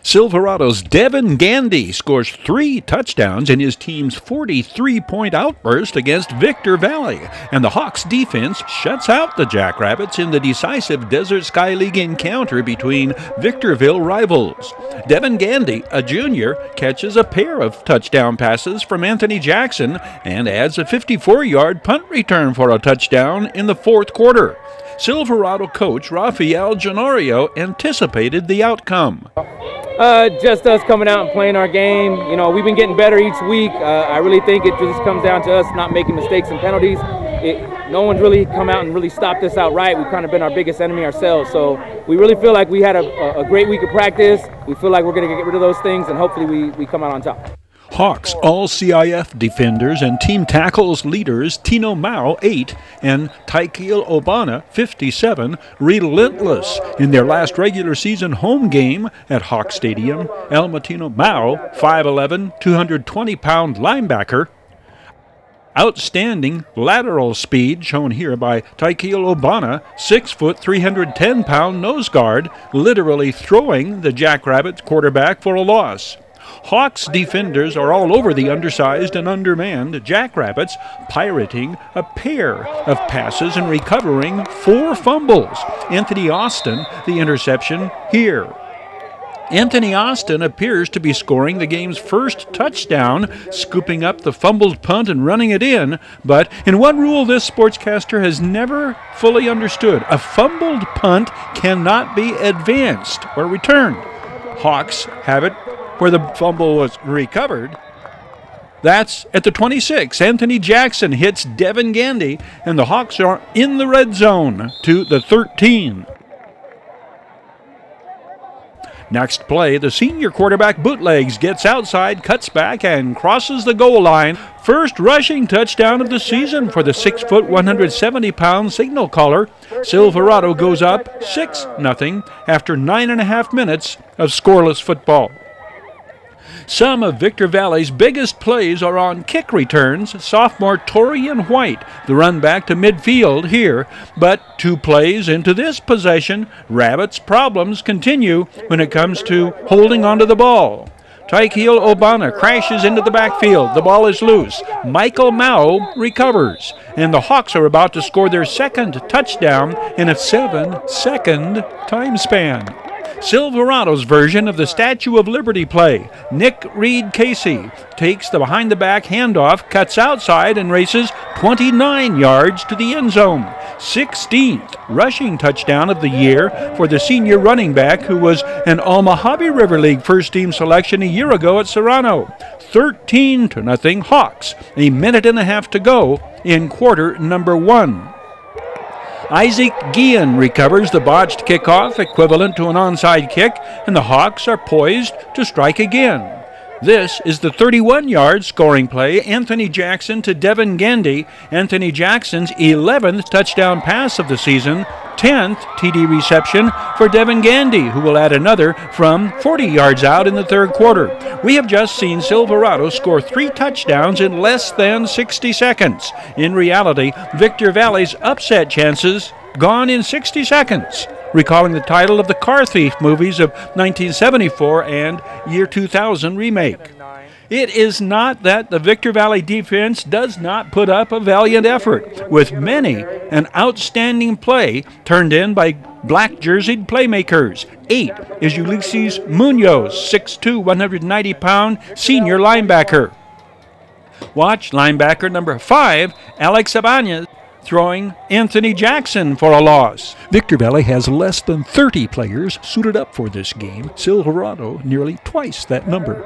Silverado's Devin Gandy scores 3 touchdowns in his team's 43-point outburst against Victor Valley, and the Hawks defense shuts out the Jackrabbits in the decisive Desert Sky League encounter between Victorville rivals. Devin Gandy, a junior, catches a pair of touchdown passes from Anthony Jackson and adds a 54-yard punt return for a touchdown in the fourth quarter. Silverado coach Rafael Genorio anticipated the outcome. Just us coming out and playing our game. You know, we've been getting better each week. I really think it just comes down to us not making mistakes and penalties. No one's really come out and really stopped us outright. We've kind of been our biggest enemy ourselves. So we really feel like we had a great week of practice. We feel like we're going to get rid of those things, and hopefully we come out on top. Hawks All-CIF defenders and team tackles leaders Tino Mao, 8, and Tykeal Obana, 57, relentless in their last regular season home game at Hawk Stadium. El Matino Mao, 5'11", 220-pound linebacker. Outstanding lateral speed shown here by Tykeal Obana, 6 foot, 310-pound nose guard, literally throwing the Jackrabbit quarterback for a loss. Hawks defenders are all over the undersized and undermanned Jackrabbits, pirating a pair of passes and recovering 4 fumbles. Anthony Austin, the interception here. Anthony Austin appears to be scoring the game's first touchdown, scooping up the fumbled punt and running it in. But in one rule this sportscaster has never fully understood: a fumbled punt cannot be advanced or returned. Hawks have it where the fumble was recovered. That's at the 26. Anthony Jackson hits Devin Gandy, and the Hawks are in the red zone to the 13. Next play, the senior quarterback bootlegs, gets outside, cuts back, and crosses the goal line. First rushing touchdown of the season for the 6 foot, 170-pound signal caller. Silverado goes up 6-0 after 9.5 minutes of scoreless football. Some of Victor Valley's biggest plays are on kick returns. Sophomore Torian White, the run back to midfield here. But 2 plays into this possession, Rabbits' problems continue when it comes to holding onto the ball. Tykeal Obana crashes into the backfield. The ball is loose. Michael Mao recovers. And the Hawks are about to score their second touchdown in a 7-second time span. Silverado's version of the Statue of Liberty play. Nick Reed Casey takes the behind-the-back handoff, cuts outside, and races 29 yards to the end zone. 16th rushing touchdown of the year for the senior running back who was an Almahave River League first-team selection a year ago at Serrano. 13-0 Hawks. A minute and a half to go in quarter number 1. Isaac Guillen recovers the botched kickoff, equivalent to an onside kick, and the Hawks are poised to strike again. This is the 31-yard scoring play. Anthony Jackson to Devin Gandy. Anthony Jackson's 11th touchdown pass of the season, 10th TD reception for Devin Gandy, who will add another from 40 yards out in the third quarter. We have just seen Silverado score 3 touchdowns in less than 60 seconds. In reality, Victor Valley's upset chances gone in 60 seconds. Recalling the title of the Car Thief movies of 1974 and year 2000 remake. It is not that the Victor Valley defense does not put up a valiant effort, with many an outstanding play turned in by black-jerseyed playmakers. 8 is Ulysses Munoz, 6'2", 190-pound senior linebacker. Watch linebacker number 5, Alex Ibanez, throwing Anthony Jackson for a loss. Victor Valley has less than 30 players suited up for this game. Silverado nearly twice that number.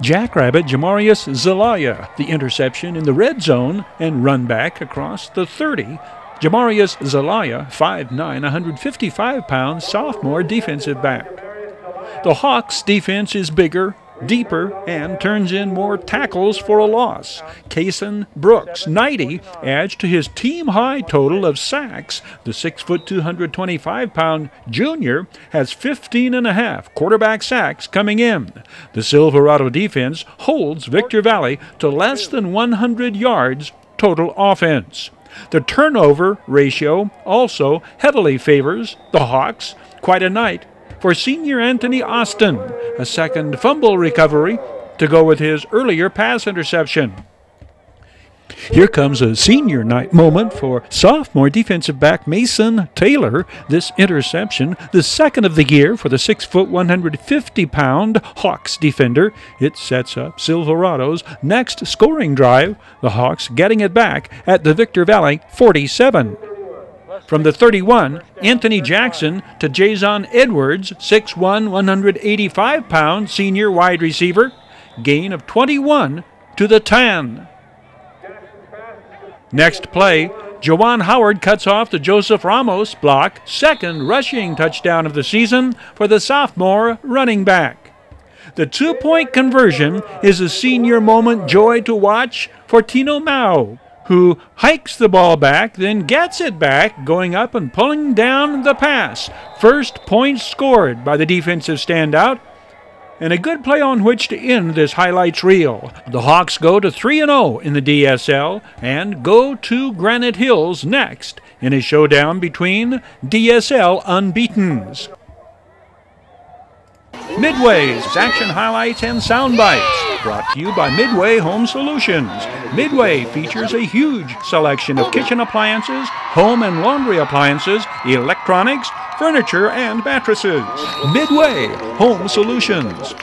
Jackrabbit Jamarius Zelaya, the interception in the red zone and run back across the 30. Jamarius Zelaya, 5'9", 155-pound sophomore defensive back. The Hawks' defense is bigger, deeper, and turns in more tackles for a loss. Kason Brooks, 90, adds to his team-high total of sacks. The 6 foot, 225-pound junior has 15.5 quarterback sacks coming in. The Silverado defense holds Victor Valley to less than 100 yards total offense. The turnover ratio also heavily favors the Hawks. Quite a night for senior Anthony Austin, a second fumble recovery to go with his earlier pass interception. Here comes a senior night moment for sophomore defensive back Mason Taylor. This interception, the second of the year for the 6', 150-pound Hawks defender. It sets up Silverado's next scoring drive, the Hawks getting it back at the Victor Valley 47. From the 31, Anthony Jackson to Jason Edwards, 6'1", 185-pound senior wide receiver. Gain of 21 to the 10. Next play, Jawan Howard cuts off the Joseph Ramos block, second rushing touchdown of the season for the sophomore running back. The two-point conversion is a senior moment joy to watch for Tino Mao, who hikes the ball back, then gets it back, going up and pulling down the pass. First point scored by the defensive standout, and a good play on which to end this highlights reel. The Hawks go to 3-0 in the DSL and go to Granite Hills next in a showdown between DSL unbeatens. Midway's action highlights and sound bites, brought to you by Midway Home Solutions. Midway features a huge selection of kitchen appliances, home and laundry appliances, electronics, furniture, and mattresses. Midway Home Solutions.